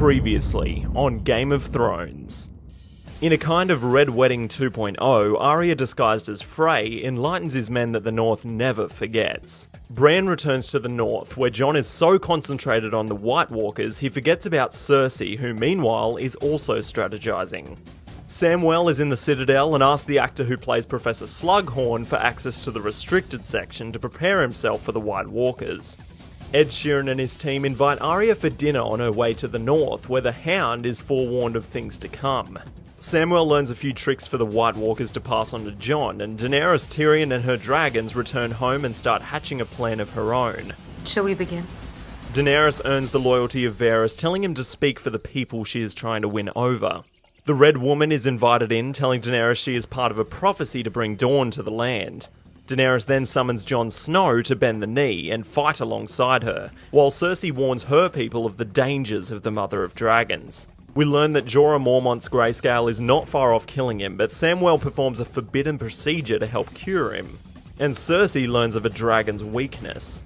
Previously on Game of Thrones. In a kind of Red Wedding 2.0, Arya disguised as Frey enlightens his men that the North never forgets. Bran returns to the North, where Jon is so concentrated on the White Walkers he forgets about Cersei, who meanwhile is also strategizing. Samwell is in the Citadel and asks the actor who plays Professor Slughorn for access to the restricted section to prepare himself for the White Walkers. Ed Sheeran and his team invite Arya for dinner on her way to the North, where the Hound is forewarned of things to come. Samwell learns a few tricks for the White Walkers to pass on to Jon, and Daenerys, Tyrion and her dragons return home and start hatching a plan of her own. Shall we begin? Daenerys earns the loyalty of Varys, telling him to speak for the people she is trying to win over. The Red Woman is invited in, telling Daenerys she is part of a prophecy to bring dawn to the land. Daenerys then summons Jon Snow to bend the knee and fight alongside her, while Cersei warns her people of the dangers of the Mother of Dragons. We learn that Jorah Mormont's grayscale is not far off killing him, but Samwell performs a forbidden procedure to help cure him. And Cersei learns of a dragon's weakness.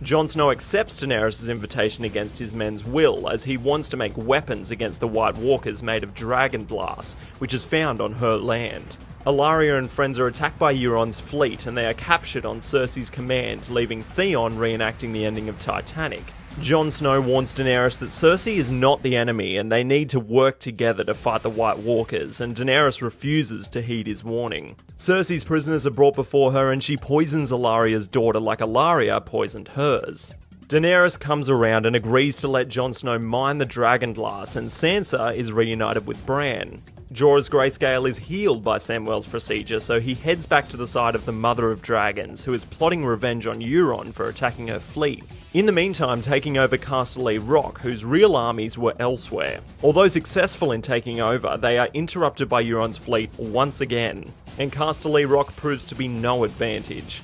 Jon Snow accepts Daenerys' invitation against his men's will, as he wants to make weapons against the White Walkers made of dragon glass, which is found on her land. Ellaria and friends are attacked by Euron's fleet, and they are captured on Cersei's command, leaving Theon reenacting the ending of Titanic. Jon Snow warns Daenerys that Cersei is not the enemy, and they need to work together to fight the White Walkers, and Daenerys refuses to heed his warning. Cersei's prisoners are brought before her, and she poisons Ellaria's daughter like Ellaria poisoned hers. Daenerys comes around and agrees to let Jon Snow mine the dragon glass, and Sansa is reunited with Bran. Jorah's grayscale is healed by Samwell's procedure, so he heads back to the side of the Mother of Dragons, who is plotting revenge on Euron for attacking her fleet. In the meantime, taking over Casterly Rock, whose real armies were elsewhere. Although successful in taking over, they are interrupted by Euron's fleet once again, and Casterly Rock proves to be no advantage.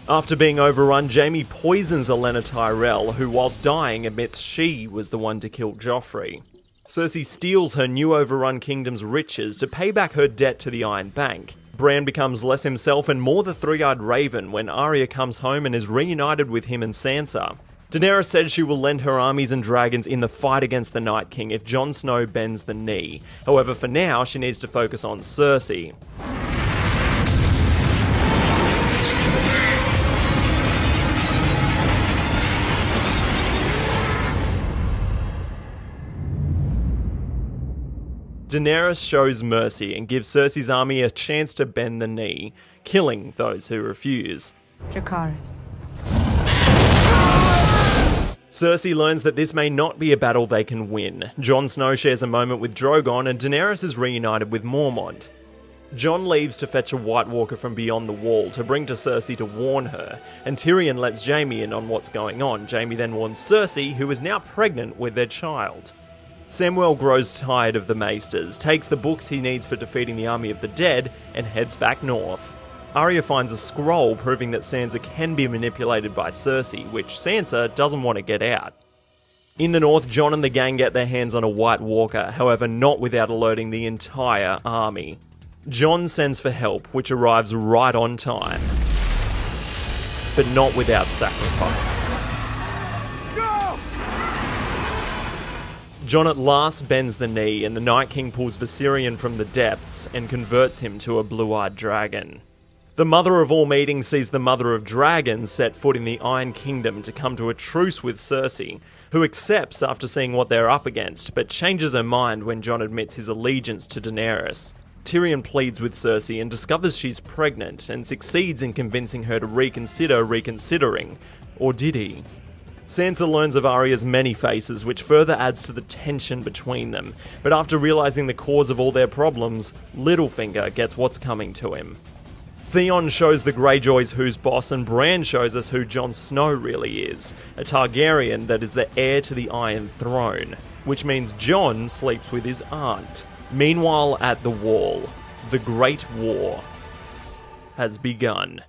After being overrun, Jaime poisons Olenna Tyrell, who whilst dying admits she was the one to kill Joffrey. Cersei steals her new overrun kingdom's riches to pay back her debt to the Iron Bank. Bran becomes less himself and more the three-eyed raven when Arya comes home and is reunited with him and Sansa. Daenerys said she will lend her armies and dragons in the fight against the Night King if Jon Snow bends the knee. However, for now, she needs to focus on Cersei. Daenerys shows mercy and gives Cersei's army a chance to bend the knee, killing those who refuse. Dracarys. Cersei learns that this may not be a battle they can win. Jon Snow shares a moment with Drogon, and Daenerys is reunited with Mormont. Jon leaves to fetch a White Walker from beyond the wall to bring to Cersei to warn her, and Tyrion lets Jaime in on what's going on. Jaime then warns Cersei, who is now pregnant with their child. Samwell grows tired of the Maesters, takes the books he needs for defeating the army of the dead, and heads back north. Arya finds a scroll proving that Sansa can be manipulated by Cersei, which Sansa doesn't want to get out. In the north, Jon and the gang get their hands on a White Walker, however not without alerting the entire army. Jon sends for help, which arrives right on time, but not without sacrifice. Jon at last bends the knee, and the Night King pulls Viserion from the depths and converts him to a blue-eyed dragon. The Mother of all meetings sees the Mother of Dragons set foot in the Iron Kingdom to come to a truce with Cersei, who accepts after seeing what they're up against, but changes her mind when Jon admits his allegiance to Daenerys. Tyrion pleads with Cersei and discovers she's pregnant, and succeeds in convincing her to reconsider reconsidering. Or did he? Sansa learns of Arya's many faces, which further adds to the tension between them, but after realising the cause of all their problems, Littlefinger gets what's coming to him. Theon shows the Greyjoys who's boss, and Bran shows us who Jon Snow really is, a Targaryen that is the heir to the Iron Throne, which means Jon sleeps with his aunt. Meanwhile, at the Wall, the Great War has begun.